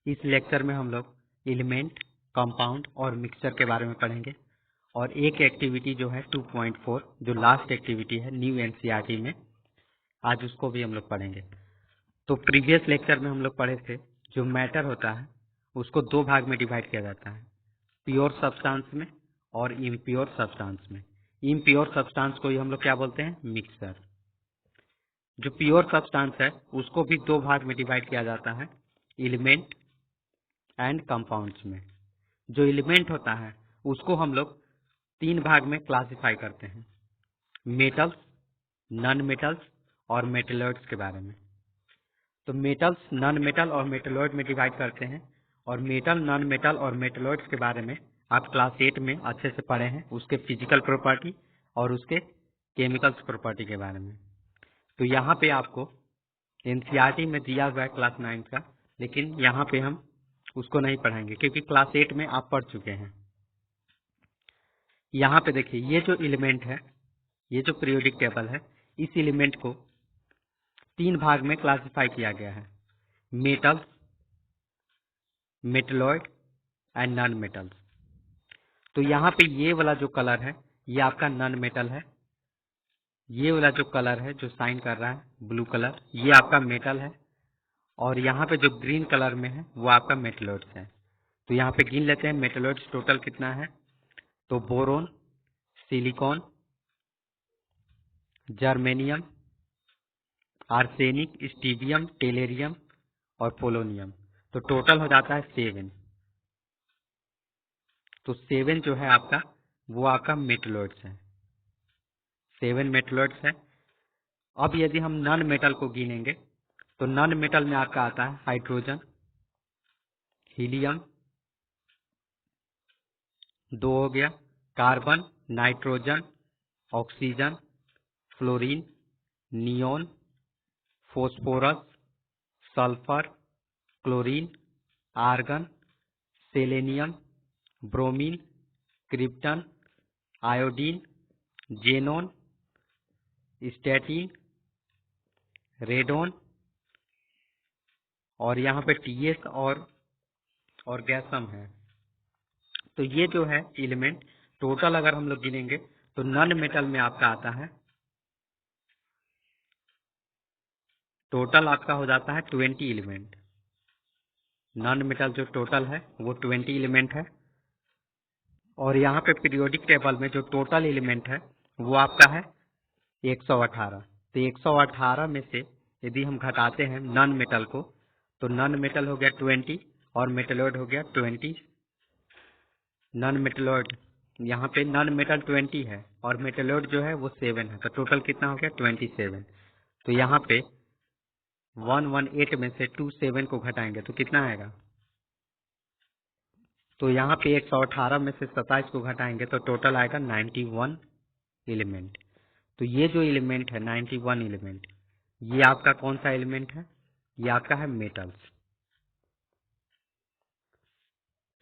इस लेक्चर में हम लोग एलिमेंट, कंपाउंड और मिक्सचर के बारे में पढ़ेंगे और एक एक्टिविटी जो है 2.4 जो लास्ट एक्टिविटी है न्यू एनसीईआरटी में, आज उसको भी हम लोग पढ़ेंगे। तो प्रीवियस लेक्चर में हम लोग पढ़े थे जो मैटर होता है उसको दो भाग में डिवाइड किया जाता है, प्योर सब्सटेंस में और इम्प्योर सब्सटेंस में। इम्प्योर सब्सटेंस को ही हम लोग क्या बोलते हैं, मिक्सचर। जो प्योर सब्सटेंस है उसको भी दो भाग में डिवाइड किया जाता है, एलिमेंट एंड कंपाउंड्स में। जो एलिमेंट होता है उसको हम लोग तीन भाग में क्लासिफाई करते हैं, मेटल्स, नॉन मेटल्स और मेटलॉइड्स के बारे में। तो मेटल्स, नॉन मेटल और मेटलॉइड में डिवाइड करते हैं और मेटल, नॉन मेटल और मेटलॉइड्स के बारे में आप क्लास 8 में अच्छे से पढ़े हैं, उसके फिजिकल प्रॉपर्टी और उसके केमिकल्स प्रॉपर्टी के बारे में। तो यहाँ पे आपको एनसीईआरटी में दिया हुआ है क्लास 9 का, लेकिन यहाँ पे हम उसको नहीं पढ़ाएंगे क्योंकि क्लास 8 में आप पढ़ चुके हैं। यहाँ पे देखिए ये जो एलिमेंट है, ये जो पीरियोडिक टेबल है, इस एलिमेंट को तीन भाग में क्लासिफाई किया गया है, metals, metalloid and non metals. तो यहाँ पे ये वाला जो कलर है ये आपका नॉन मेटल है, ये वाला जो कलर है जो साइन कर रहा है ब्लू कलर, ये आपका मेटल है, और यहाँ पे जो ग्रीन कलर में है वो आपका मेटलॉइड्स है। तो यहाँ पे गिन लेते हैं मेटलॉइड्स टोटल कितना है। तो boron, silicon, germanium, arsenic, stibium, tellurium और पोलोनियम। तो टोटल हो जाता है 7। तो 7 जो है आपका वो आपका मेटलॉइड्स है, 7 मेटलॉइड्स है। अब यदि हम नॉन मेटल को गिनेंगे तो नॉन मेटल में आपका आता है हाइड्रोजन, हीलियम, 2 हो गया, carbon, nitrogen, oxygen, fluorine, neon, phosphorus, sulphur, chlorine, argon, selenium, bromine, krypton, iodine, xenon, astatine, radon और यहाँ पे टीएस और गैसम है। तो ये जो है एलिमेंट टोटल अगर हम लोग गिनेंगे तो नॉन मेटल में आपका आता है, टोटल आपका हो जाता है 20 एलिमेंट। नॉन मेटल जो टोटल है वो 20 एलिमेंट है, और यहाँ पे पीरियोडिक टेबल में जो टोटल एलिमेंट है वो आपका है 118। तो 118 में से यदि हम घटाते हैं नॉन मेटल को तो नॉन मेटल हो गया 20 और मेटलॉइड हो गया 20। नॉन मेटलॉइड, यहाँ पे नॉन मेटल 20 है और मेटलॉइड जो है वो 7 है, तो टोटल कितना हो गया 27। तो यहाँ पे 118 में से 27 को घटाएंगे तो कितना आएगा, तो यहाँ पे 118 में से 27 को घटाएंगे तो टोटल आएगा 91 एलिमेंट। तो ये जो एलिमेंट है 91 एलिमेंट, ये आपका कौन सा एलिमेंट है, ये आपका है मेटल्स।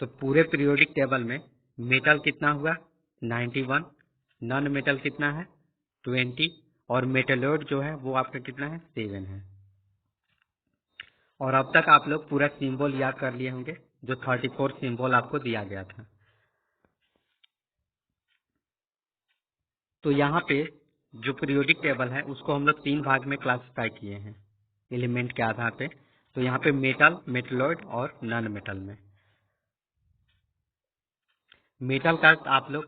तो पूरे पीरियोडिक टेबल में मेटल कितना हुआ 91, नॉन मेटल कितना है 20 और मेटलॉइड जो है वो आपका कितना है 7 है। और अब तक आप लोग पूरा सिंबल याद कर लिए होंगे जो 34 सिंबल आपको दिया गया था। तो यहाँ पे जो पीरियोडिक टेबल है उसको हम लोग तीन भाग में क्लासिफाई किए हैं एलिमेंट के आधार पे। तो यहाँ पे मेटल, मेटलॉइड और नॉन मेटल में। मेटल का आप लोग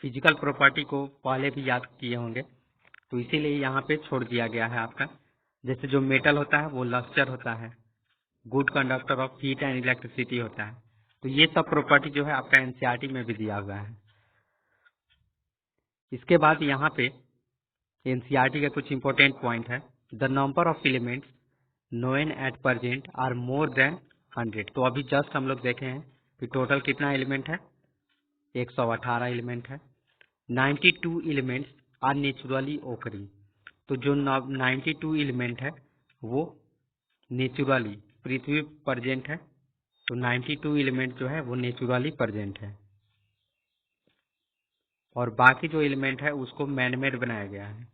फिजिकल प्रॉपर्टी को पहले भी याद किए होंगे, तो इसीलिए यहाँ पे छोड़ दिया गया है आपका। जैसे जो मेटल होता है वो लस्टर होता है, good conductor of heat and electricity होता है। तो ये सब प्रॉपर्टी जो है आपका एनसीईआरटी में भी दिया हुआ है। इसके बाद यहाँ पे एनसीईआरटी का कुछ इंपॉर्टेंट पॉइंट है, the number of elements known at present are more than 100। तो अभी जस्ट हम लोग देखे हैं कि टोटल कितना एलिमेंट है 118 एलिमेंट है। 92 एलिमेंट्स आर नेचुरली ओकरिंग। तो जो 92 एलिमेंट है वो नेचुरली पृथ्वी प्रेजेंट है। तो 92 एलिमेंट जो है वो नेचुरली प्रेजेंट है, और बाकी जो एलिमेंट है उसको मैनमेड बनाया गया है।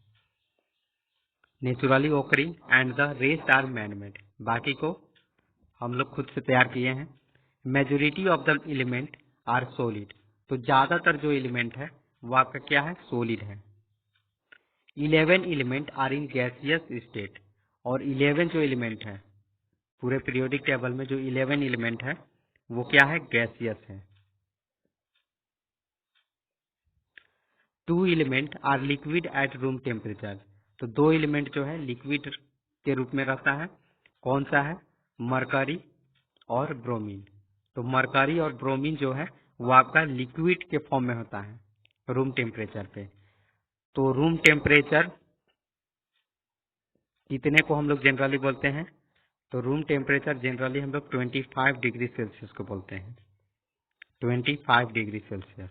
Naturally occurring and the rest are manmade, बाकी को हम लोग खुद से तैयार किए हैं। Majority of the element are solid, तो ज्यादातर जो एलिमेंट है वो आपका क्या है, सॉलिड है। 11 element are in gaseous state, और 11 जो एलिमेंट है पूरे पीरियोडिक टेबल में, जो 11 एलिमेंट है वो क्या है, गैसियस है। 2 element are liquid at room temperature, तो 2 एलिमेंट जो है लिक्विड के रूप में रहता है। कौन सा है, मरकरी और ब्रोमीन। तो मरकरी और ब्रोमीन जो है वो आपका लिक्विड के फॉर्म में होता है रूम टेम्परेचर पे। तो रूम टेम्परेचर कितने को हम लोग जनरली बोलते हैं, तो रूम टेम्परेचर जनरली हम लोग 25 डिग्री सेल्सियस को बोलते हैं। 25 डिग्री सेल्सियस।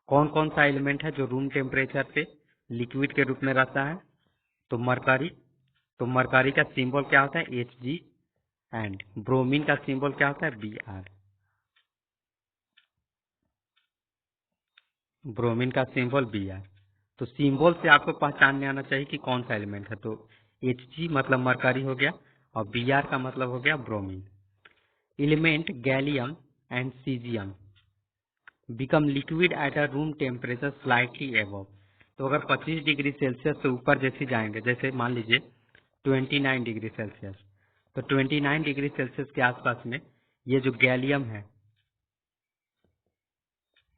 कौन कौन सा एलिमेंट है जो रूम टेम्परेचर पे लिक्विड के रूप में रहता है, तो मरकरी। तो मरकरी का सिंबल क्या होता है, Hg, एंड ब्रोमीन का सिंबल क्या होता है, Br। ब्रोमीन का सिंबल Br। तो सिंबल से आपको पहचानने आना चाहिए कि कौन सा एलिमेंट है। तो Hg मतलब मरकरी हो गया और Br का मतलब हो गया bromine. Element gallium and caesium become liquid at a room temperature slightly above. तो अगर 25 डिग्री सेल्सियस से ऊपर जैसे जाएंगे, जैसे मान लीजिए 29 डिग्री सेल्सियस, तो 29 डिग्री सेल्सियस के आसपास में ये जो गैलियम है,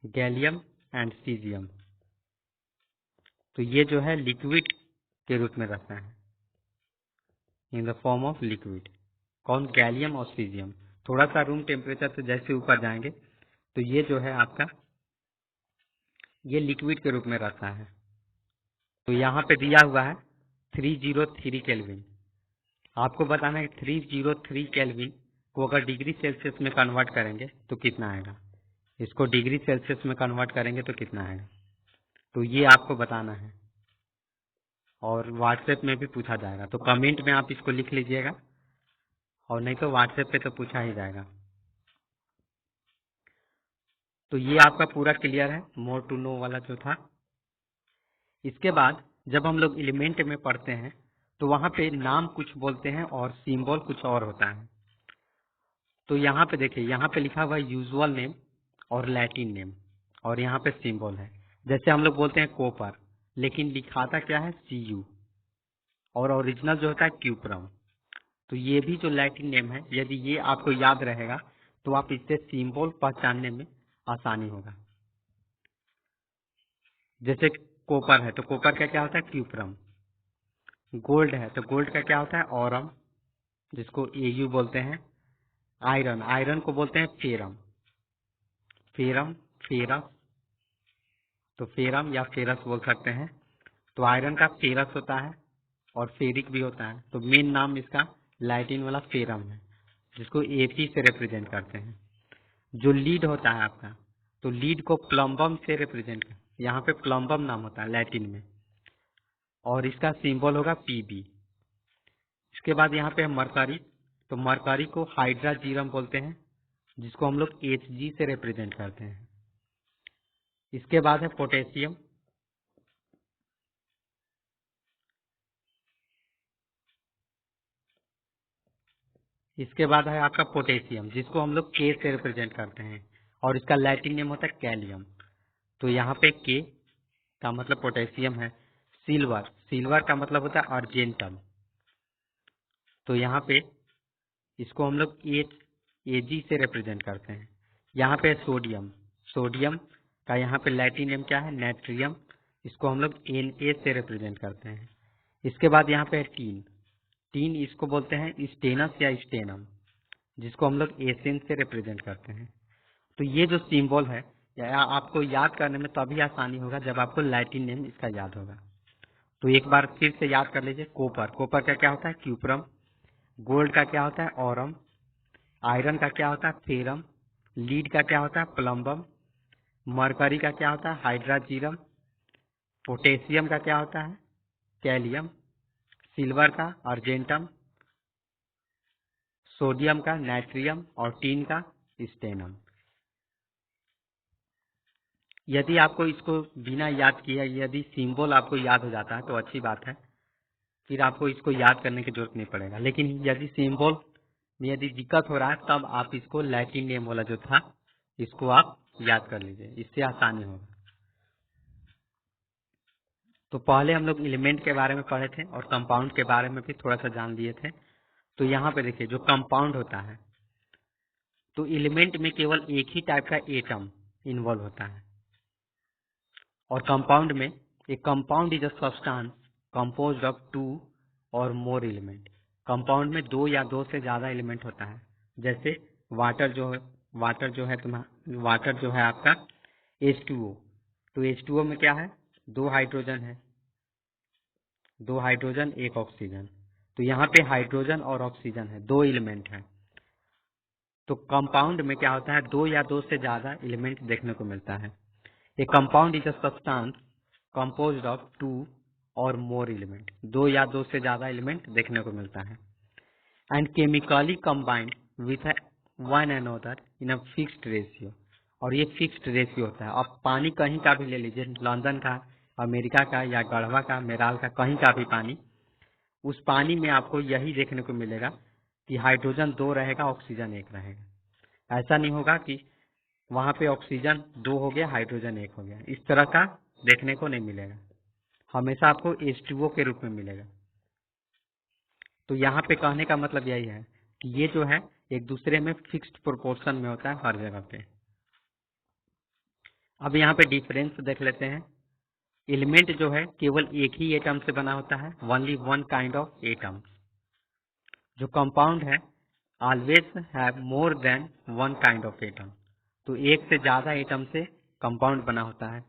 गैलियम एंड सीजियम, तो ये जो है लिक्विड के रूप में रहता है, in the form of liquid. कौन, गैलियम और सीजियम। थोड़ा सा रूम टेम्परेचर से जैसे ऊपर जाएंगे तो ये जो है आपका, ये लिक्विड के रूप में रहता है। तो यहाँ पे दिया हुआ है 303 केल्विन। आपको बताना है 303 केल्विन को अगर डिग्री सेल्सियस में कन्वर्ट करेंगे तो कितना आएगा। इसको डिग्री सेल्सियस में कन्वर्ट करेंगे तो कितना आएगा, तो ये आपको बताना है और व्हाट्सएप में भी पूछा जाएगा। तो कमेंट में आप इसको लिख लीजिएगा, और नहीं तो व्हाट्सएप पे तो पूछा ही जाएगा। तो ये आपका पूरा क्लियर है, मोर टू नो वाला जो था। इसके बाद जब हम लोग एलिमेंट में पढ़ते हैं तो वहां पे नाम कुछ बोलते हैं और सिंबल कुछ और होता है। तो यहाँ पे देखिए, यहाँ पे लिखा हुआ है यूजुअल नेम और लैटिन नेम, और यहाँ पे सिंबल है। जैसे हम लोग बोलते हैं कॉपर, लेकिन लिखाता क्या है, Cu, और ओरिजिनल जो होता है क्यूप्रम। तो ये भी जो लैटिन नेम है, यदि ये आपको याद रहेगा तो आप इससे सिंबल पहचानने में आसानी होगा। जैसे कॉपर है तो कॉपर का क्या होता है, क्यूप्रम। गोल्ड है तो गोल्ड का क्या होता है, ऑरम, जिसको Au बोलते हैं। आयरन, आयरन को बोलते हैं फेरम। फेरम, फेरस, तो फेरम या फेरस बोल सकते हैं। तो आयरन का फेरस होता है और फेरिक भी होता है। तो मेन नाम इसका लैटिन वाला फेरम है, जिसको Fe से रिप्रेजेंट करते हैं। जो लीड होता है आपका, तो लीड को प्लम्बम से रिप्रेजेंट कर, यहाँ पे प्लम्बम नाम होता है लैटिन में, और इसका सिंबल होगा Pb। इसके बाद यहाँ पे है मरकरी, तो मरकरी को हाइड्राजीरम बोलते हैं, जिसको हम लोग Hg से रिप्रेजेंट करते हैं। इसके बाद है पोटेशियम, इसके बाद है आपका पोटेशियम, जिसको हम लोग K से रिप्रेजेंट करते हैं, और इसका लैटिन नेम होता है कैलियम। तो यहाँ पे K का मतलब पोटेशियम है। सिल्वर, सिल्वर का मतलब होता है अर्जेंटम, तो यहाँ पे इसको हम लोग Ag से रिप्रेजेंट करते हैं। यहाँ पे सोडियम, सोडियम का यहाँ पे लैटिन नेम क्या है, नेट्रियम, इसको हम लोग Na से रिप्रेजेंट करते हैं। इसके बाद यहाँ पे है टीन, टीन इसको बोलते हैं स्टेनस या स्टेनम, जिसको हम लोग एसेंस से रिप्रेजेंट करते हैं। तो ये जो सिंबल है आपको याद करने में तभी आसानी होगा जब आपको लैटिन नेम इसका याद होगा। तो एक बार फिर से याद कर लीजिए, कॉपर, कॉपर का क्या होता है, क्यूप्रम। गोल्ड का क्या होता है, ऑरम। आयरन का क्या होता है, फेरम। लीड का क्या होता है, प्लम्बम। मरकरी का क्या होता है, हाइड्राजीरम। पोटेशियम का क्या होता है, कैलियम। सिल्वर का अर्जेंटम, सोडियम का नाइट्रियम, और टीन का स्टेनम। यदि आपको इसको बिना याद किया, यदि सिंबल आपको याद हो जाता है तो अच्छी बात है, फिर आपको इसको याद करने की जरूरत नहीं पड़ेगा। लेकिन यदि सिंबल में यदि दिक्कत हो रहा है तब आप इसको लैटिन नेम वाला जो था इसको आप याद कर लीजिए, इससे आसानी होगा। तो पहले हम लोग एलिमेंट के बारे में पढ़े थे और कंपाउंड के बारे में भी थोड़ा सा जान लिए थे। तो यहाँ पे देखिए जो कंपाउंड होता है, तो एलिमेंट में केवल एक ही टाइप का एटम इन्वॉल्व होता है, और कंपाउंड में एक compound is a substance composed of 2 और मोर एलिमेंट। कंपाउंड में 2 या 2 से ज्यादा एलिमेंट होता है। जैसे वाटर जो है आपका H2O। तो H2O में क्या है, 2 हाइड्रोजन है, 2 हाइड्रोजन 1 ऑक्सीजन। तो यहाँ पे हाइड्रोजन और ऑक्सीजन है, 2 एलिमेंट है। तो कंपाउंड में क्या होता है, 2 या 2 से ज्यादा एलिमेंट देखने को मिलता है। ए compound is a substance composed of 2 और मोर एलिमेंट, 2 या 2 से ज्यादा एलिमेंट देखने को मिलता है। And chemically combined with one another in a fixed ratio, और ये फिक्स्ड रेशियो होता है। आप पानी कहीं का भी ले लीजिए, लंदन का, अमेरिका का, या गढ़वा का, मेराल का, कहीं का भी पानी, उस पानी में आपको यही देखने को मिलेगा कि हाइड्रोजन 2 रहेगा, ऑक्सीजन 1 रहेगा। ऐसा नहीं होगा कि वहां पे ऑक्सीजन 2 हो गया, हाइड्रोजन 1 हो गया, इस तरह का देखने को नहीं मिलेगा। हमेशा आपको H2O के रूप में मिलेगा। तो यहाँ पे कहने का मतलब यही है कि ये जो है एक दूसरे में फिक्स्ड प्रोपोर्शन में होता है हर जगह पे। अब यहाँ पे डिफरेंस देख लेते हैं। एलिमेंट जो है केवल एक ही एटम से बना होता है, only one kind of atom. जो कंपाउंड है always have more than one kind of atom, तो एक से ज्यादा एटम से कंपाउंड बना होता है।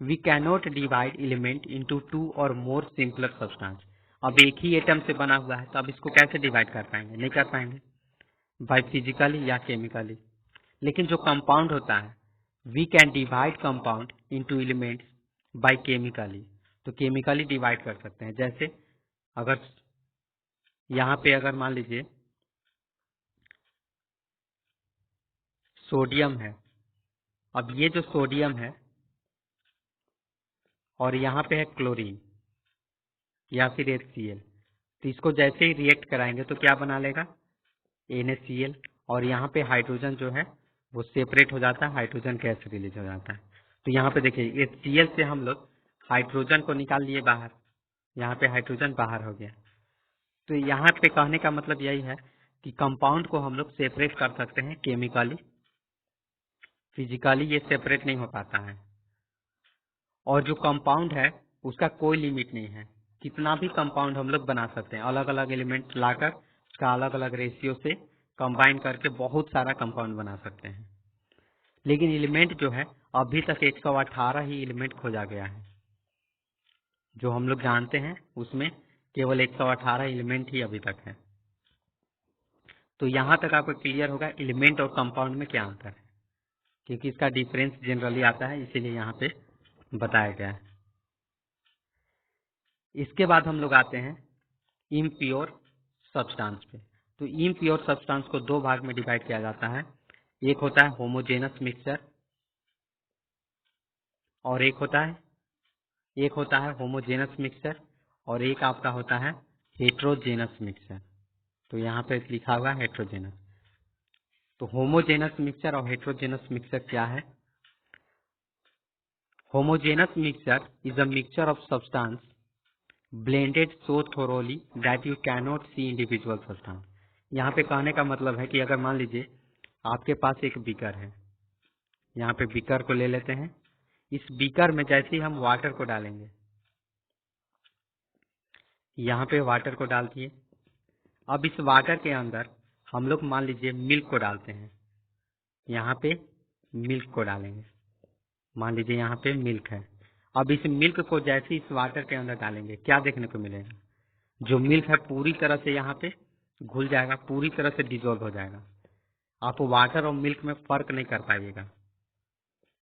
We cannot divide element into 2 और मोर सिंपलर सब्सटेंस। अब एक ही एटम से बना हुआ है तो अब इसको कैसे डिवाइड कर पाएंगे, नहीं कर पाएंगे, बाय फिजिकली या केमिकली। लेकिन जो कंपाउंड होता है, we can divide compound into elements by chemically, तो केमिकली डिवाइड कर सकते हैं। जैसे अगर यहाँ पे अगर मान लीजिए सोडियम है, अब ये जो सोडियम है और यहाँ पे है क्लोरीन या फिर HCl, तो इसको जैसे ही रिएक्ट कराएंगे तो क्या बना लेगा, NaCl, और यहाँ पे हाइड्रोजन जो है वो सेपरेट हो जाता है, हाइड्रोजन गैस रिलीज हो जाता है। तो यहाँ पे देखिए HCl से हम लोग हाइड्रोजन को निकाल लिए बाहर, यहाँ पे हाइड्रोजन बाहर हो गया। तो यहाँ पे कहने का मतलब यही है कि कंपाउंड को हम लोग सेपरेट कर सकते हैं केमिकली, फिजिकली ये सेपरेट नहीं हो पाता है। और जो कंपाउंड है उसका कोई लिमिट नहीं है, कितना भी कंपाउंड हम लोग बना सकते हैं, अलग अलग एलिमेंट लाकर उसका अलग अलग रेशियो से कंबाइन करके बहुत सारा कंपाउंड बना सकते हैं। लेकिन एलिमेंट जो है अभी तक 118 ही एलिमेंट खोजा गया है, जो हम लोग जानते हैं उसमें केवल 118 एलिमेंट ही अभी तक है। तो यहाँ तक आपको क्लियर होगा एलिमेंट और कंपाउंड में क्या अंतर है, क्योंकि इसका डिफरेंस जनरली आता है, इसीलिए यहाँ पे बताया गया है। इसके बाद हम लोग आते हैं इम्प्योर सब्सटेंस पे। तो इम्प्योर सब्सटेंस को 2 भाग में डिवाइड किया जाता है, एक होता है होमोजेनस मिक्सचर और एक होता है होमोजेनस मिक्सचर और एक आपका होता है हेट्रोजेनस मिक्सचर। तो यहाँ पे लिखा हुआ है हेट्रोजेनस। तो होमोजेनस मिक्सचर और हेट्रोजेनस मिक्सचर क्या है? Homogeneous mixture is a mixture of substance blended so thoroughly that you cannot see individual substance. यहाँ पे कहने का मतलब है कि अगर मान लीजिए आपके पास एक बीकर है, यहाँ पे बीकर को ले लेते हैं, इस बीकर में जैसे ही हम वाटर को डालेंगे, यहाँ पे वाटर को डाल दिए, अब इस वाटर के अंदर हम लोग मान लीजिए मिल्क को डालते हैं, यहाँ पे मिल्क को डालेंगे, मान लीजिए यहाँ पे मिल्क है। अब इस मिल्क को जैसे ही इस वाटर के अंदर डालेंगे क्या देखने को मिलेगा, जो मिल्क है पूरी तरह से यहाँ पे घुल जाएगा, पूरी तरह से डिजोल्व हो जाएगा। आप वाटर और मिल्क में फर्क नहीं कर पाइएगा,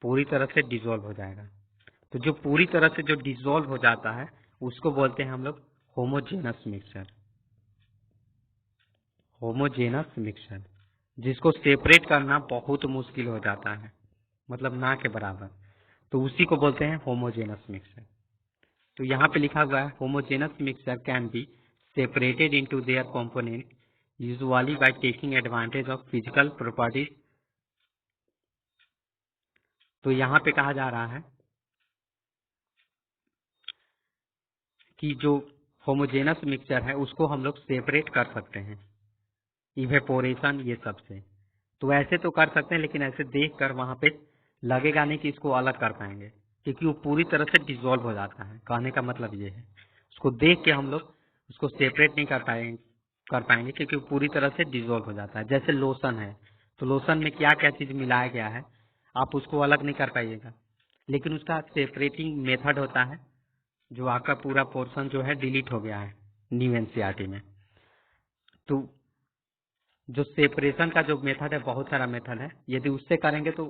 पूरी तरह से डिजोल्व हो जाएगा। तो जो पूरी तरह से जो डिजोल्व हो जाता है उसको बोलते हैं हम लोग होमोजेनस मिक्सचर। होमोजेनस मिक्सचर जिसको सेपरेट करना बहुत मुश्किल हो जाता है, मतलब ना के बराबर, तो उसी को बोलते हैं होमोजेनस मिक्सचर। तो यहाँ पे लिखा हुआ है homogeneous mixture can be separated into their component usually by taking advantage of physical properties. तो यहाँ पे कहा जा रहा है कि जो होमोजेनस मिक्सचर है उसको हम लोग सेपरेट कर सकते हैं इवेपोरेशन ये सब से। तो ऐसे तो कर सकते हैं, लेकिन ऐसे देख कर वहां पे लगेगा नहीं कि इसको अलग कर पाएंगे, क्योंकि वो पूरी तरह से डिसॉल्व हो जाता है। कहने का मतलब ये है, उसको देख के हम लोग उसको सेपरेट नहीं कर पाएंगे क्योंकि वो पूरी तरह से डिसॉल्व हो जाता है। जैसे लोशन है, तो लोशन में क्या क्या चीज मिलाया गया है आप उसको अलग नहीं कर पाइएगा, लेकिन उसका सेपरेटिंग मेथड होता है जो आपका पूरा पोर्शन जो है डिलीट हो गया है न्यू एनसीईआरटी में। तो जो सेपरेशन का जो मेथड है, बहुत सारा मेथड है, यदि उससे करेंगे तो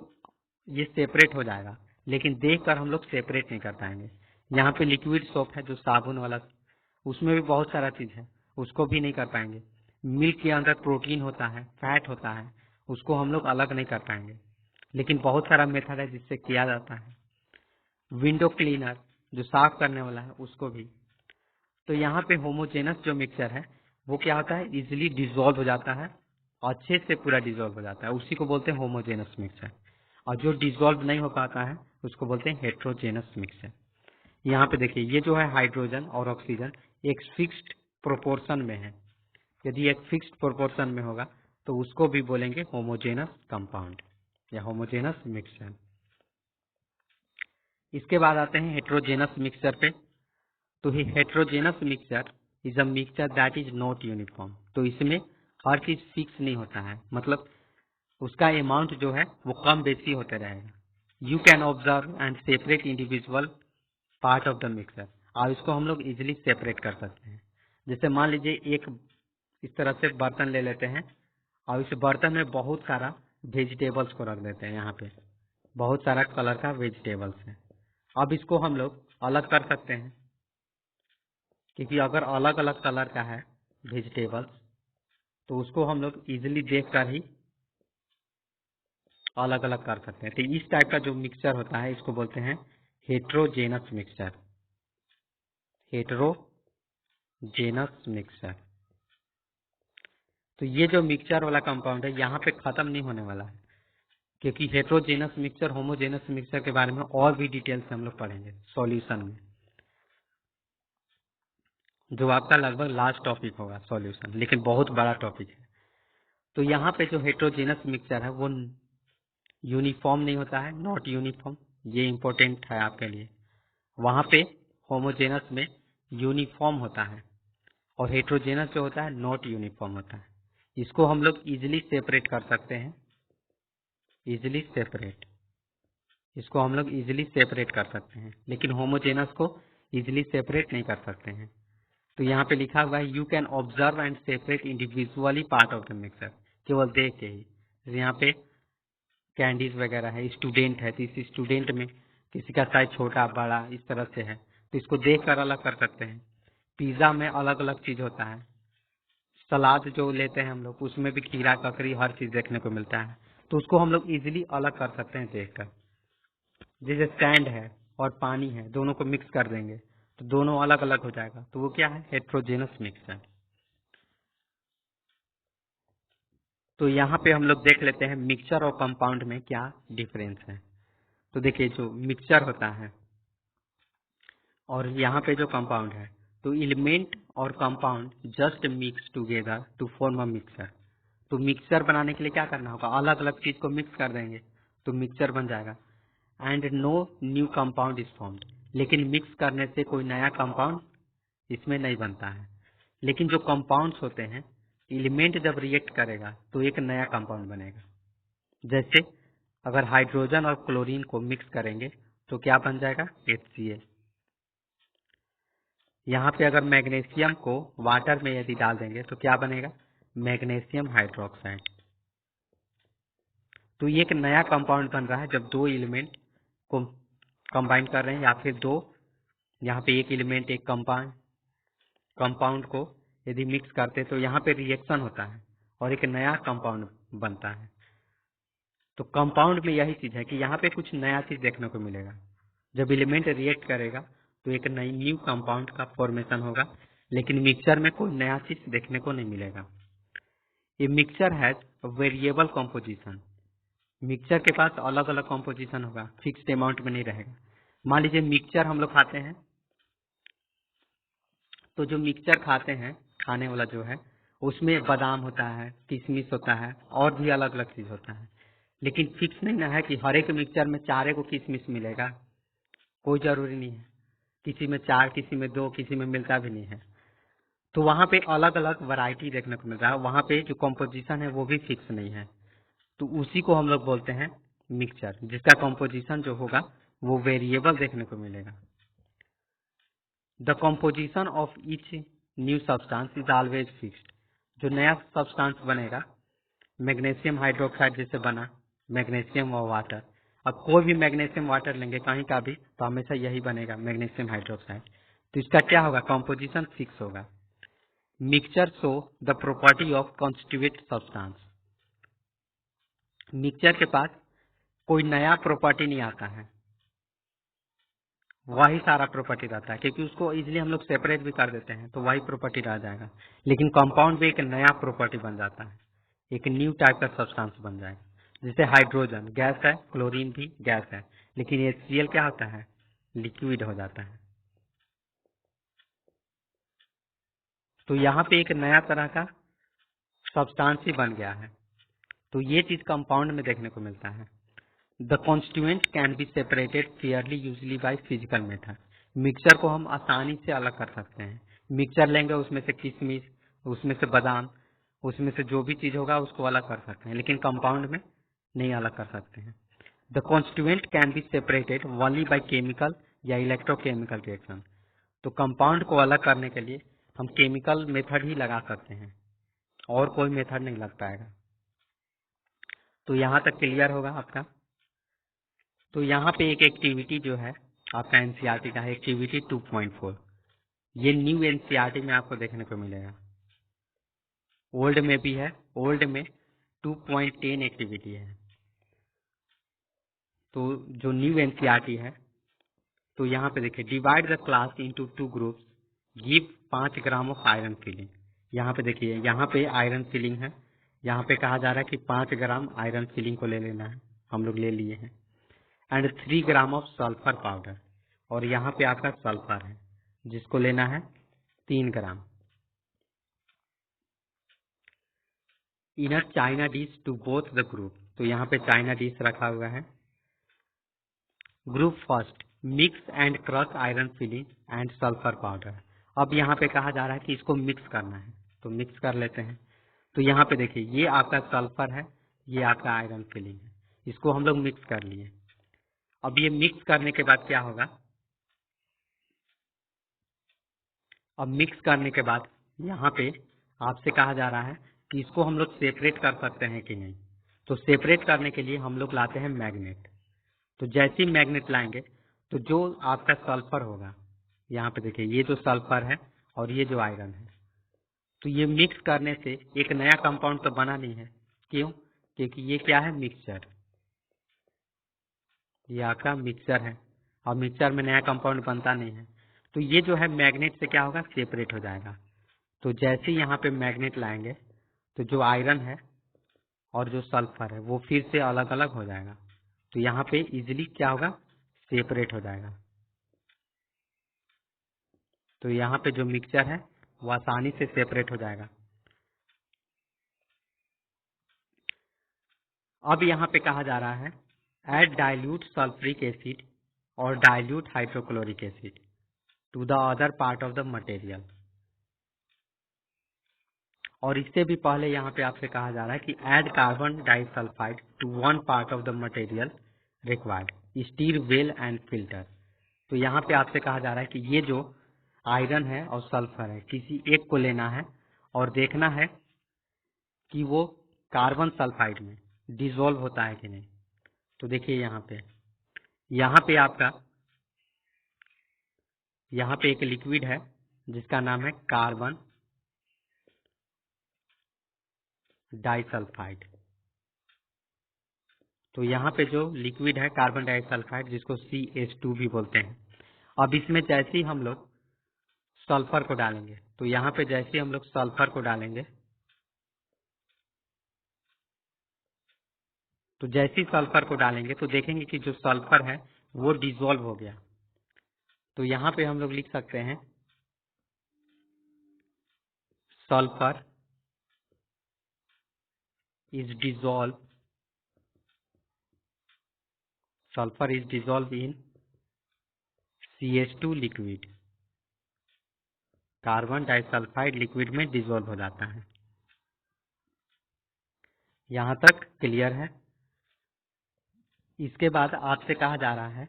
ये सेपरेट हो जाएगा, लेकिन देख कर हम लोग सेपरेट नहीं कर पाएंगे। यहाँ पे लिक्विड सोप है जो साबुन वाला, उसमें भी बहुत सारा चीज है, उसको भी नहीं कर पाएंगे। मिल्क के अंदर प्रोटीन होता है, फैट होता है, उसको हम लोग अलग नहीं कर पाएंगे, लेकिन बहुत सारा मेथड है जिससे किया जाता है। विंडो क्लीनर जो साफ करने वाला है, उसको भी। तो यहाँ पे होमोजेनस जो मिक्सचर है वो क्या होता है, इजिली डिसॉल्व हो जाता है, अच्छे से पूरा डिसॉल्व हो जाता है, उसी को बोलते हैं होमोजेनस मिक्सचर। और जो डिसॉल्व नहीं हो पाता है उसको बोलते हैं हेट्रोजेनस मिक्सचर। यहाँ पे देखिए, ये जो है हाइड्रोजन और ऑक्सीजन एक फिक्स्ड प्रोपोर्शन में है। यदि एक फिक्स्ड प्रोपोर्शन में होगा तो उसको भी बोलेंगे होमोजेनस कंपाउंड या होमोजेनस मिक्सचर। इसके बाद आते हैं हेट्रोजेनस मिक्सचर पे। तो ही heterogeneous mixture is a mixture that is not uniform. तो इसमें हर चीज फिक्स नहीं होता है, मतलब उसका अमाउंट जो है वो कम बेसी होते रहेगा। You can observe and separate individual part of the mixture. और इसको हम लोग इजिली सेपरेट कर सकते हैं। जैसे मान लीजिए एक इस तरह से बर्तन ले लेते हैं और इस बर्तन में बहुत सारा वेजिटेबल्स को रख देते हैं। यहाँ पे बहुत सारा कलर का वेजिटेबल्स है। अब इसको हम लोग अलग कर सकते हैं, क्योंकि अगर अलग अलग कलर का है वेजिटेबल्स तो उसको हम लोग इजिली देख कर ही अलग अलग कर सकते हैं। तो इस टाइप का जो मिक्सचर होता है इसको बोलते हैं हेट्रोजेनस मिक्सचर। Heterogeneous mixture. तो ये जो मिक्सचर वाला कंपाउंड है यहाँ पे खत्म नहीं होने वाला है, क्योंकि हेट्रोजेनस मिक्सचर होमोजेनस मिक्सचर के बारे में और भी डिटेल से हम लोग पढ़ेंगे सॉल्यूशन में, जो आपका लगभग लास्ट टॉपिक होगा सॉल्यूशन, लेकिन बहुत बड़ा टॉपिक है। तो यहाँ पे जो हेट्रोजेनस मिक्सचर है वो यूनिफॉर्म नहीं होता है, नॉट यूनिफॉर्म, ये इंपॉर्टेंट है आपके लिए। वहां पे होमोजेनस में यूनिफॉर्म होता है और हेट्रोजेनस जो होता है नॉट यूनिफॉर्म होता है। इसको हम लोग इजिली सेपरेट कर सकते हैं, इजिली सेपरेट, इसको हम लोग इजिली सेपरेट कर सकते हैं, लेकिन होमोजेनस को इजिली सेपरेट नहीं कर सकते हैं। तो यहाँ पे लिखा हुआ है you can observe and separate individually part of the mixer, केवल देख के ही। यहाँ पे कैंडीज वगैरह है, स्टूडेंट है तो इस स्टूडेंट में किसी का साइज छोटा बड़ा इस तरह से है, तो इसको देख कर अलग कर सकते हैं। पिज्जा में अलग अलग चीज होता है, सलाद जो लेते हैं हम लोग उसमें भी खीरा ककड़ी हर चीज देखने को मिलता है, तो उसको हम लोग इजिली अलग कर सकते हैं देखकर। जैसे सैंड है और पानी है, दोनों को मिक्स कर देंगे तो दोनों अलग अलग हो जाएगा, तो वो क्या है, हेट्रोजेनस मिक्सचर। तो यहाँ पे हम लोग देख लेते हैं मिक्सचर और कंपाउंड में क्या डिफरेंस है। तो देखिए, जो मिक्सचर होता है और यहाँ पे जो कंपाउंड है, तो एलिमेंट और compound just mix together to form a mixture. तो मिक्सचर बनाने के लिए क्या करना होगा, अलग अलग चीज को मिक्स कर देंगे तो मिक्सचर बन जाएगा। And no new compound is formed, लेकिन मिक्स करने से कोई नया कंपाउंड इसमें नहीं बनता है। लेकिन जो कंपाउंड्स होते हैं, एलिमेंट जब रिएक्ट करेगा तो एक नया कंपाउंड बनेगा। जैसे अगर हाइड्रोजन और क्लोरीन को मिक्स करेंगे तो क्या बन जाएगा, HCl। यहाँ पे अगर मैग्नीशियम को वाटर में यदि डाल देंगे तो क्या बनेगा, मैग्नीशियम हाइड्रोक्साइड। तो ये एक नया कंपाउंड बन रहा है जब दो एलिमेंट को कंबाइन कर रहे हैं, या फिर दो, यहाँ पे एक एलिमेंट एक कंपाउंड को यदि मिक्स करते तो यहाँ पे रिएक्शन होता है और एक नया कंपाउंड बनता है। तो कंपाउंड में यही चीज है कि यहाँ पे कुछ नया चीज देखने को मिलेगा। जब एलिमेंट रिएक्ट करेगा तो एक नई न्यू कंपाउंड का फॉर्मेशन होगा, लेकिन मिक्सचर में कोई नया चीज देखने को नहीं मिलेगा। A mixture has variable composition, mixture के पास अलग अलग कॉम्पोजिशन होगा, फिक्स्ड अमाउंट में नहीं रहेगा। मान लीजिए मिक्सचर हम लोग खाते हैं, तो जो मिक्सचर खाते हैं खाने वाला जो है उसमें बादाम होता है, किशमिश होता है और भी अलग अलग चीज होता है, लेकिन फिक्स नहीं ना है कि हर एक मिक्सचर में चारे को किशमिश मिलेगा, कोई जरूरी नहीं है। किसी में 4, किसी में 2, किसी में मिलता भी नहीं है। तो वहाँ पे अलग अलग वैरायटी देखने को मिल रहा है, वहाँ पे जो कॉम्पोजिशन है वो भी फिक्स नहीं है। तो उसी को हम लोग बोलते हैं मिक्सचर, जिसका कॉम्पोजिशन जो होगा वो वेरिएबल देखने को मिलेगा। The composition of each new substance is always fixed, जो नया सब्सटेंस बनेगा, मैग्नीशियम हाइड्रोक्साइड जैसे बना मैग्नीशियम और वाटर, अब कोई भी मैग्नीशियम वाटर लेंगे कहीं का भी तो हमेशा यही बनेगा मैग्नीशियम हाइड्रोक्साइड। तो इसका क्या होगा, कॉम्पोजिशन फिक्स होगा। Mixture show the property of constituent substance, mixture के पास कोई नया प्रॉपर्टी नहीं आता है, वही सारा प्रॉपर्टी रहता है, क्योंकि उसको इजिली हम लोग सेपरेट भी कर देते हैं तो वही प्रॉपर्टी रह जाएगा। लेकिन कंपाउंड भी एक नया प्रॉपर्टी बन जाता है, एक न्यू टाइप का सब्सटेंस बन जाएगा। जैसे हाइड्रोजन गैस है, क्लोरीन भी गैस है, लेकिन HCl क्या होता है, लिक्विड हो जाता है। तो यहाँ पे एक नया तरह का सब्सटेंस ही बन गया है। तो ये चीज कंपाउंड में देखने को मिलता है। The constituent can be separated Fairlie usually by physical method, mixture को हम आसानी से अलग कर सकते हैं। मिक्सचर लेंगे, उसमें से किशमिश, उसमें से बादाम, उसमें से जो भी चीज होगा उसको अलग कर सकते हैं, लेकिन कंपाउंड में नहीं अलग कर सकते हैं। The constituent can be separated only by chemical या इलेक्ट्रोकेमिकल रिएक्शन, तो कंपाउंड को अलग करने के लिए हम केमिकल मेथड ही लगा सकते हैं, और कोई मेथड नहीं लग पाएगा। तो यहाँ तक क्लियर होगा आपका। तो यहाँ पे एक एक्टिविटी जो है आपका एनसीईआरटी का है, एक्टिविटी 2.4, ये न्यू एनसीईआरटी में आपको देखने को मिलेगा, ओल्ड में भी है, ओल्ड में 2.10 एक्टिविटी है। तो जो न्यू एनसीईआरटी है, तो यहाँ पे देखिए, divide the class into 2 groups, give 5 gram of iron filling. यहाँ पे देखिए, यहाँ पे आयरन फिलिंग है, यहाँ पे कहा जा रहा है कि 5 ग्राम आयरन फिलिंग को ले लेना है, हम लोग ले लिए हैं। And 3 gram of sulphur powder, और यहाँ पे आपका सल्फर है जिसको लेना है 3 gram. In a china dish to both the group, तो यहाँ पे चाइना डिश रखा हुआ है। Group first, mix and crush iron filing and sulphur powder. अब यहाँ पे कहा जा रहा है कि इसको मिक्स करना है, तो मिक्स कर लेते हैं। तो यहाँ पे देखिए, ये आपका सल्फर है, ये आपका आयरन फिलिंग है, इसको हम लोग मिक्स कर लिए। अब ये मिक्स करने के बाद क्या होगा, अब मिक्स करने के बाद यहाँ पे आपसे कहा जा रहा है कि इसको हम लोग सेपरेट कर सकते हैं कि नहीं। तो सेपरेट करने के लिए हम लोग लाते हैं मैग्नेट। तो जैसे ही मैग्नेट लाएंगे तो जो आपका सल्फर होगा, यहाँ पे देखिए, ये जो सल्फर है और ये जो आयरन है, तो ये मिक्स करने से एक नया कंपाउंड तो बना नहीं है। क्यों? क्योंकि ये क्या है, मिक्सचर, ये आपका मिक्सचर है, और मिक्सचर में नया कंपाउंड बनता नहीं है। तो ये जो है मैग्नेट से क्या होगा, सेपरेट हो जाएगा। तो जैसे ही यहाँ पे मैग्नेट लाएंगे तो जो आयरन है और जो सल्फर है वो फिर से अलग अलग हो जाएगा। तो यहाँ पे इजिली क्या होगा, सेपरेट हो जाएगा। तो यहाँ पे जो मिक्सचर है वो आसानी से सेपरेट हो जाएगा। अब यहाँ पे कहा जा रहा है, ऐड डाइल्यूट सल्फ्रिक एसिड और dilute hydrochloric acid to the other part of the material. और इससे भी पहले यहाँ पे आपसे कहा जा रहा है कि add carbon disulphide to 1 part of the material required, stir well and filter. तो यहाँ पे आपसे कहा जा रहा है कि ये जो आयरन है और सल्फर है, किसी एक को लेना है और देखना है कि वो कार्बन सल्फाइड में डिसॉल्व होता है कि नहीं। तो देखिए यहाँ पे आपका यहाँ पे एक लिक्विड है जिसका नाम है कार्बन डाइसल्फाइड। तो यहाँ पे जो लिक्विड है कार्बन डाइसल्फाइड, जिसको CH2 भी बोलते हैं। अब इसमें जैसे ही हम लोग सल्फर को डालेंगे, तो यहाँ पे जैसे ही हम लोग सल्फर को डालेंगे तो जैसे ही सल्फर को डालेंगे तो देखेंगे कि जो सल्फर है वो डिसॉल्व हो गया। तो यहाँ पे हम लोग लिख सकते हैं sulphur is dissolve, sulphur is dissolve in CH2 liquid, carbon disulphide liquid में डिसॉल्व हो जाता है। यहाँ तक क्लियर है। इसके बाद आपसे कहा जा रहा है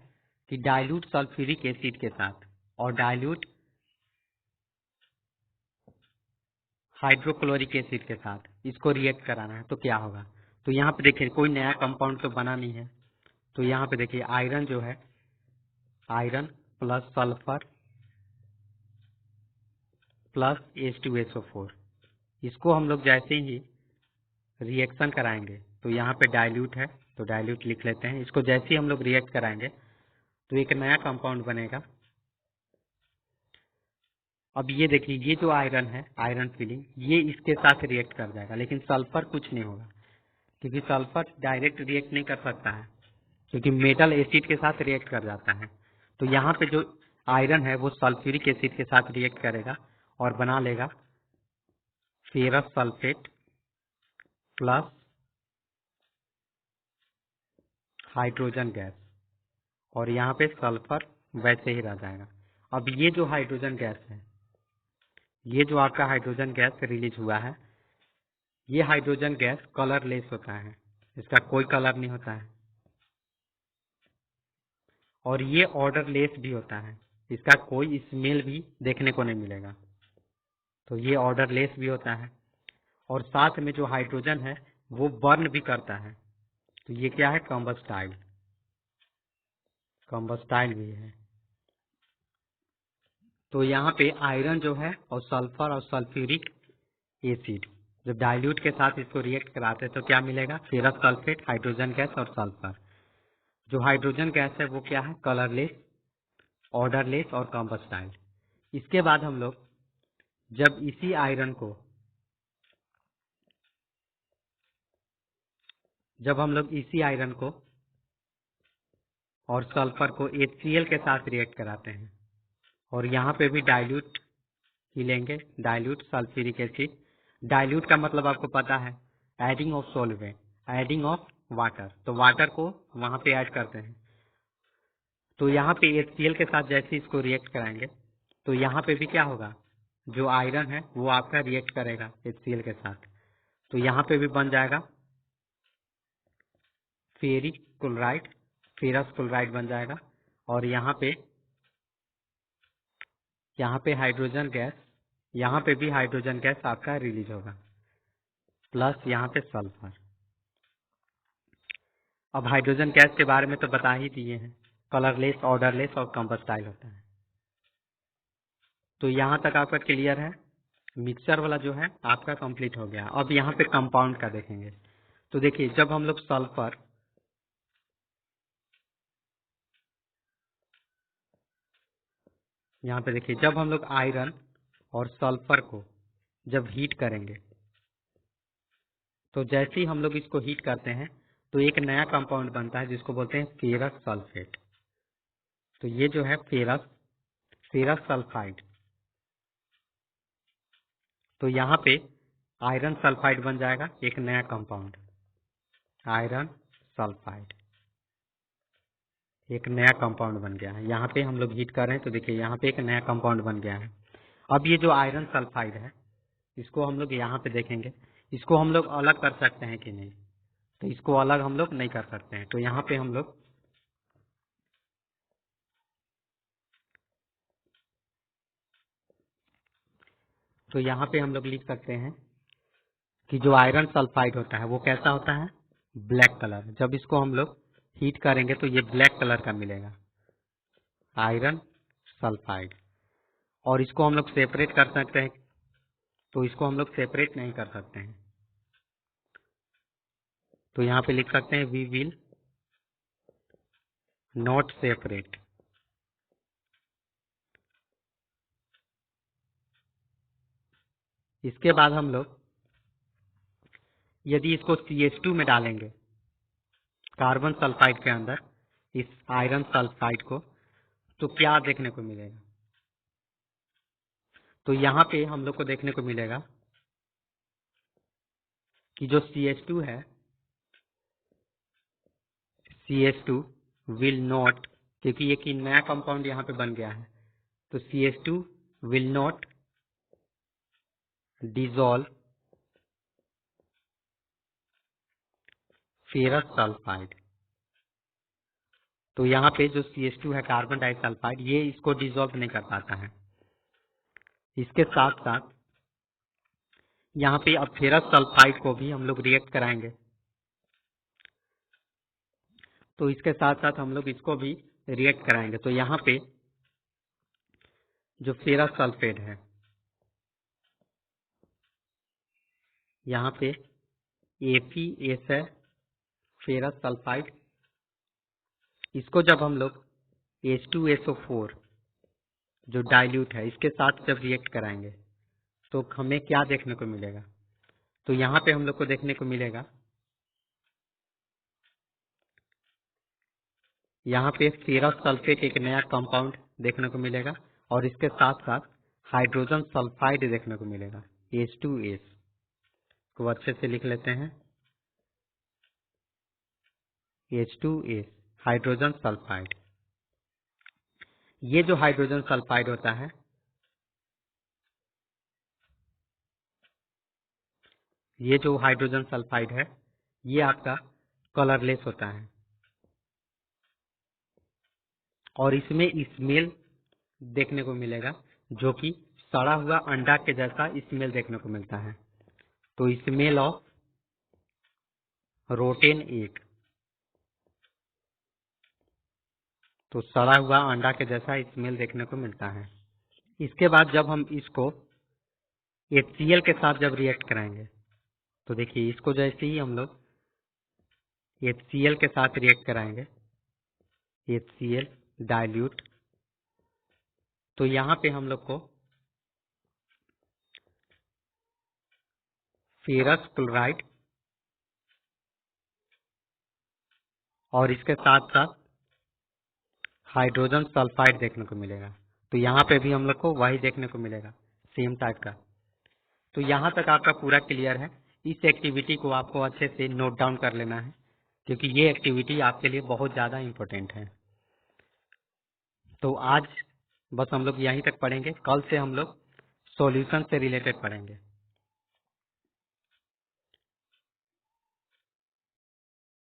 कि डाइल्यूट सल्फ्यूरिक एसिड के साथ और डाइल्यूट हाइड्रोक्लोरिक एसिड के साथ इसको रिएक्ट कराना है तो क्या होगा। तो यहाँ पे देखिए कोई नया कंपाउंड तो बना नहीं है। तो यहाँ पे देखिए आयरन जो है, iron plus sulphur plus H2SO4, इसको हम लोग जैसे ही रिएक्शन कराएंगे तो यहाँ पे डाइल्यूट है तो डाइल्यूट लिख लेते हैं। इसको जैसे ही हम लोग रिएक्ट कराएंगे तो एक नया कंपाउंड बनेगा। अब ये देखिए ये जो आयरन है, आयरन फिलिंग, ये इसके साथ रिएक्ट कर जाएगा, लेकिन सल्फर कुछ नहीं होगा क्योंकि सल्फर डायरेक्ट रिएक्ट नहीं कर सकता है क्योंकि मेटल एसिड के साथ रिएक्ट कर जाता है। तो यहाँ पे जो आयरन है वो सल्फ्यूरिक एसिड के साथ रिएक्ट करेगा और बना लेगा ferrous sulphate plus hydrogen gas, और यहाँ पे सल्फर वैसे ही रह जाएगा। अब ये जो हाइड्रोजन गैस है, ये जो आपका हाइड्रोजन गैस रिलीज हुआ है, ये हाइड्रोजन गैस कलरलेस होता है, इसका कोई कलर नहीं होता है, और ये ऑर्डरलेस भी होता है, इसका कोई स्मेल भी देखने को नहीं मिलेगा। तो ये ऑर्डरलेस भी होता है, और साथ में जो हाइड्रोजन है वो बर्न भी करता है। तो ये क्या है, कम्बस्टाइल, कम्बस्टाइल भी है। तो यहाँ पे आयरन जो है और सल्फर और सल्फ्यूरिक एसिड जब डाइल्यूट के साथ इसको रिएक्ट कराते हैं तो क्या मिलेगा, फेरस सल्फेट, हाइड्रोजन गैस और सल्फर। जो हाइड्रोजन गैस है वो क्या है, कलरलेस, ऑर्डरलेस और कम्बस्टाइल। इसके बाद हम लोग जब इसी आयरन को और सल्फर को HCl के साथ रिएक्ट कराते हैं और यहाँ पे भी डाइल्यूट ही लेंगे, डाइल्यूट सल्फ्यूरिक एसिड। डाइल्यूट का मतलब आपको पता है, adding of solvent, adding of water, तो वाटर को वहां पे ऐड करते हैं। तो यहाँ पे HCl के साथ जैसे इसको रिएक्ट कराएंगे तो यहाँ पे भी क्या होगा, जो आयरन है वो आपका रिएक्ट करेगा HCl के साथ, तो यहाँ पे भी बन जाएगा फेरिक क्लोराइड, फेरस क्लोराइड बन जाएगा। और यहाँ पे हाइड्रोजन गैस, यहाँ पे भी हाइड्रोजन गैस आपका रिलीज होगा प्लस यहाँ पे सल्फर। अब हाइड्रोजन गैस के बारे में तो बता ही दिए हैं, कलरलेस, ऑर्डरलेस और कम्बस्टाइल होता है। तो यहाँ तक आपका क्लियर है। मिक्सचर वाला जो है आपका कंप्लीट हो गया। अब यहाँ पे कंपाउंड का देखेंगे। तो देखिए जब हम लोग सल्फर, यहाँ पे देखिए जब हम लोग आयरन और सल्फर को जब हीट करेंगे तो जैसे ही हम लोग इसको हीट करते हैं तो एक नया कंपाउंड बनता है जिसको बोलते हैं फेरस सल्फेट। तो ये जो है फेरस सल्फाइड, तो यहाँ पे आयरन सल्फाइड बन जाएगा एक नया कंपाउंड, आयरन सल्फाइड एक नया कंपाउंड बन गया है। यहाँ पे हम लोग हीट कर रहे हैं तो देखिए यहाँ पे एक नया कंपाउंड बन गया है। अब ये जो आयरन सल्फाइड है इसको हम लोग यहाँ पे देखेंगे, इसको हम लोग अलग कर सकते हैं कि नहीं, तो इसको अलग हम लोग नहीं कर सकते हैं। तो यहाँ पे हम लोग लिख सकते हैं कि जो आयरन सल्फाइड होता है वो कैसा होता है, ब्लैक कलर। जब इसको हम लोग हीट करेंगे तो ये ब्लैक कलर का मिलेगा, आयरन सल्फाइड। और इसको हम लोग सेपरेट कर सकते हैं, तो इसको हम लोग सेपरेट नहीं कर सकते हैं। तो यहाँ पे लिख सकते हैं वी विल नॉट सेपरेट। इसके बाद हम लोग यदि इसको CH2 में डालेंगे कार्बन सल्फाइड के अंदर इस आयरन सल्फाइड को, तो क्या देखने को मिलेगा? तो यहाँ पे हम लोग को देखने को मिलेगा कि जो CH2 है, CH2 विल नॉट, क्योंकि एक नया कंपाउंड यहाँ पे बन गया है, तो CH2 will not dissolve ferrous sulphide. तो यहाँ पे जो CH2 है कार्बन डाइसल्फाइड, ये इसको डिसॉल्व नहीं कर पाता है। इसके साथ साथ यहाँ पे अब फेरस सल्फाइड को भी हम लोग रिएक्ट कराएंगे, तो इसके साथ साथ हम लोग इसको भी रिएक्ट कराएंगे। तो यहाँ पे जो फेरस सल्फेट है, यहाँ पे Fe है फेरस सल्फाइड, इसको जब हम लोग H2SO4 जो डाइल्यूट है इसके साथ जब रिएक्ट कराएंगे तो हमें क्या देखने को मिलेगा? तो यहाँ पे हम लोग को देखने को मिलेगा, यहाँ पे फेरस सल्फेट एक नया कंपाउंड देखने को मिलेगा और इसके साथ साथ हाइड्रोजन सल्फाइड देखने को मिलेगा, H2S को अच्छे से लिख लेते हैं, H2S हाइड्रोजन सल्फाइड। ये जो हाइड्रोजन सल्फाइड होता है, ये जो हाइड्रोजन सल्फाइड है ये आपका कलरलेस होता है और इसमें स्मेल देखने को मिलेगा जो कि सड़ा हुआ अंडा के जैसा स्मेल देखने को मिलता है। तो स्मेल ऑफ रोटेन एग, तो सड़ा हुआ अंडा के जैसा स्मेल देखने को मिलता है। इसके बाद जब हम इसको HCl के साथ जब रिएक्ट कराएंगे, तो देखिए इसको जैसे ही हम लोग HCl के साथ रिएक्ट कराएंगे, HCl डाइल्यूट, तो यहाँ पे हम लोग को फेरस क्लोराइड और इसके साथ साथ हाइड्रोजन सल्फाइड देखने को मिलेगा। तो यहाँ पे भी हम लोग को वही देखने को मिलेगा, सेम टाइप का। तो यहाँ तक आपका पूरा क्लियर है। इस एक्टिविटी को आपको अच्छे से नोट डाउन कर लेना है क्योंकि ये एक्टिविटी आपके लिए बहुत ज़्यादा इम्पोर्टेंट है। तो आज बस हम लोग यहीं तक पढ़ेंगे, कल से हम लोग सॉल्यूशन से रिलेटेड पढ़ेंगे।